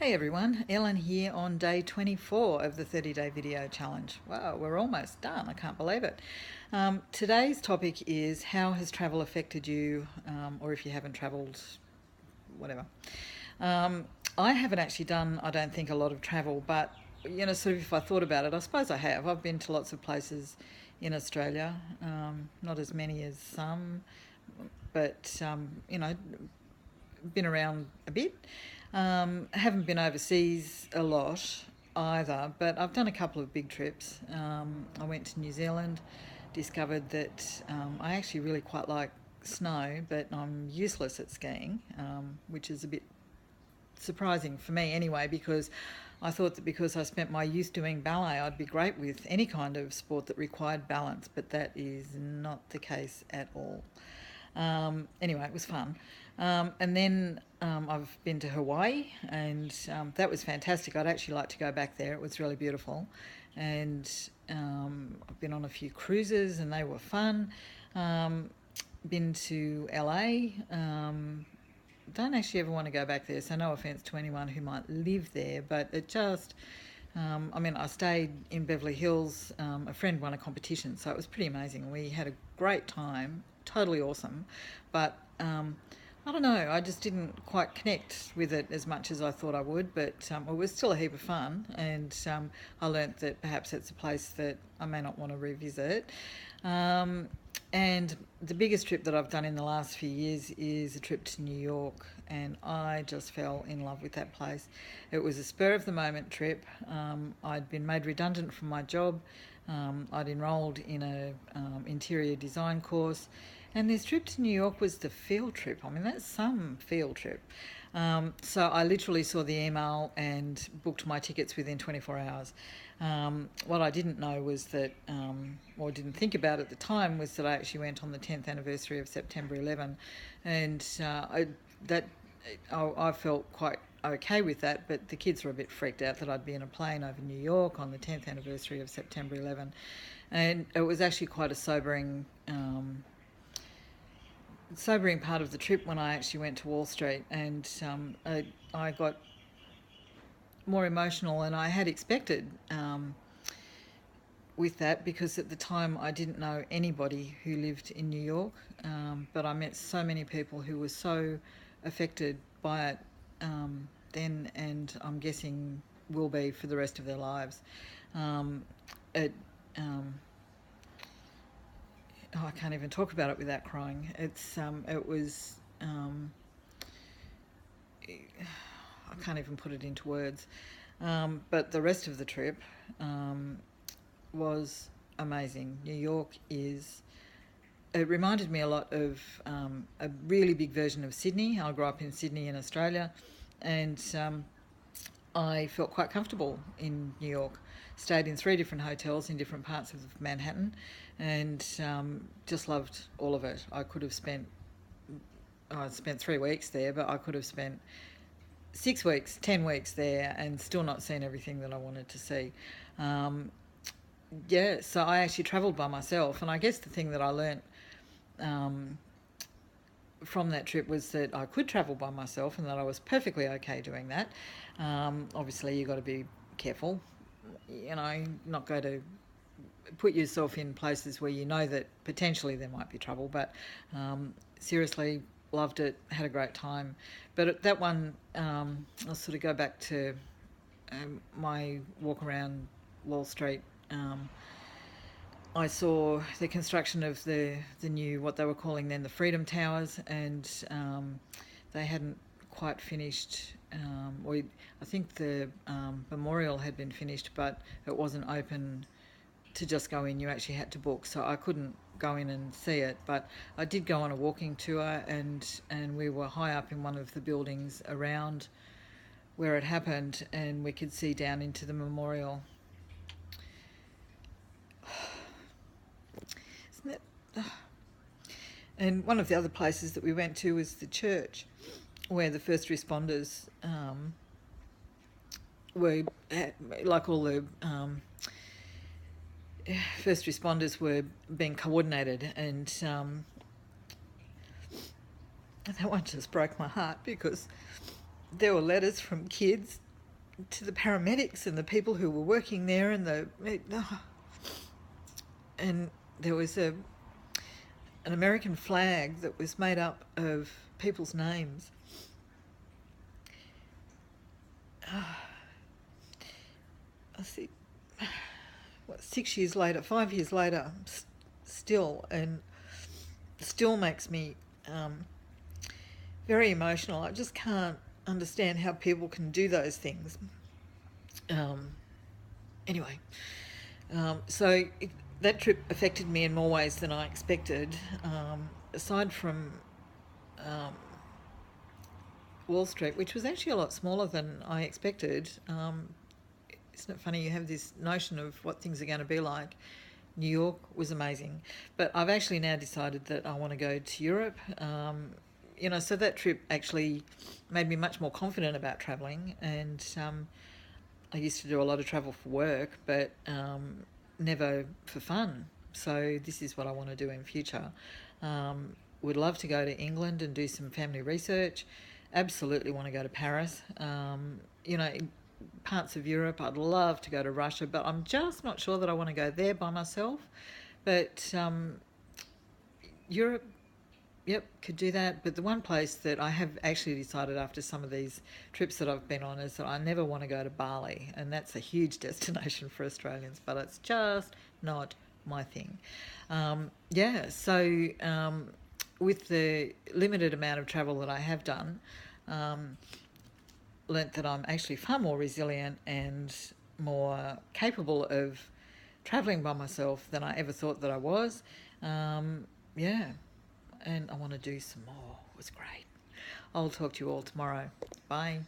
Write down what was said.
Hey everyone, Ellen here on day 24 of the 30-day video challenge. Wow, we're almost done. I can't believe it. Today's topic is how has travel affected you, or if you haven't travelled, whatever. Um, I haven't actually done, I don't think, a lot of travel, but sort of if I thought about it, I suppose I have. I've been to lots of places in Australia, not as many as some, but been around a bit. Haven't been overseas a lot either, but I've done a couple of big trips. I went to New Zealand, discovered that I actually really quite like snow, but I'm useless at skiing, which is a bit surprising for me anyway, because I thought that because I spent my youth doing ballet, I'd be great with any kind of sport that required balance, but that is not the case at all. Anyway, it was fun. And then I've been to Hawaii, and that was fantastic. I'd actually like to go back there. It was really beautiful. And I've been on a few cruises, and they were fun. Been to LA. Don't actually ever want to go back there, so no offence to anyone who might live there, but it just I stayed in Beverly Hills. A friend won a competition, so it was pretty amazing. We had a great time, totally awesome. But I don't know, I just didn't quite connect with it as much as I thought I would. But it was still a heap of fun, and I learnt that perhaps it's a place that I may not want to revisit. Um, and the biggest trip that I've done in the last few years is a trip to New York, and I just fell in love with that place. It was a spur of the moment trip. I'd been made redundant from my job. I'd enrolled in a interior design course, and this trip to New York was the field trip. I mean, that's some field trip. So I literally saw the email and booked my tickets within 24 hours. What I didn't know was that, or didn't think about at the time, was that I actually went on the 10th anniversary of September 11, and I felt quite okay with that. But the kids were a bit freaked out that I'd be in a plane over New York on the 10th anniversary of September 11, and it was actually quite a sobering part of the trip when I actually went to Wall Street, and I got more emotional than I had expected with that, because at the time I didn't know anybody who lived in New York, but I met so many people who were so affected by it then, and I'm guessing will be for the rest of their lives. Um, it, I can't even talk about it without crying. It was I can't even put it into words. But the rest of the trip was amazing. New York is. It reminded me a lot of a really big version of Sydney. I grew up in Sydney in Australia, and I felt quite comfortable in New York. Stayed in 3 different hotels in different parts of Manhattan, and just loved all of it. I spent 3 weeks there, but I could have spent 6 weeks, 10 weeks there, and still not seen everything that I wanted to see. Yeah, so I actually travelled by myself, and I guess the thing that I learnt um, from that trip was that I could travel by myself, and that I was perfectly okay doing that. Obviously, you've got to be careful, not go to put yourself in places where you know that potentially there might be trouble. But seriously, loved it, had a great time. But at that one, I'll sort of go back to my walk around Wall Street. I saw the construction of the new, what they were calling then the Freedom Towers, and they hadn't quite finished. I think the memorial had been finished, but it wasn't open to just go in. You actually had to book, so I couldn't go in and see it. But I did go on a walking tour, and we were high up in one of the buildings around where it happened, and we could see down into the memorial. Isn't that? And one of the other places that we went to was the church, where the first responders were, like all the first responders were being coordinated, and that one just broke my heart, because there were letters from kids to the paramedics and the people who were working there, and there was an American flag that was made up of people's names. I see, 6 years later, 5 years later, still makes me very emotional. I just can't understand how people can do those things. Anyway, so that trip affected me in more ways than I expected. Aside from Wall Street, which was actually a lot smaller than I expected. Isn't it funny? You have this notion of what things are going to be like. New York was amazing, but I've actually now decided that I want to go to Europe. So that trip actually made me much more confident about travelling, and I used to do a lot of travel for work, but never for fun. So this is what I want to do in future. Would love to go to England and do some family research. Absolutely want to go to Paris. Parts of Europe, I'd love to go to Russia, but I'm just not sure that I want to go there by myself. But Europe, yep, could do that. But the one place that I have actually decided after some of these trips that I've been on is that I never want to go to Bali, and that's a huge destination for Australians, but it's just not my thing. With the limited amount of travel that I have done, learnt that I'm actually far more resilient and more capable of travelling by myself than I ever thought that I was. And I want to do some more. It was great. I'll talk to you all tomorrow. Bye.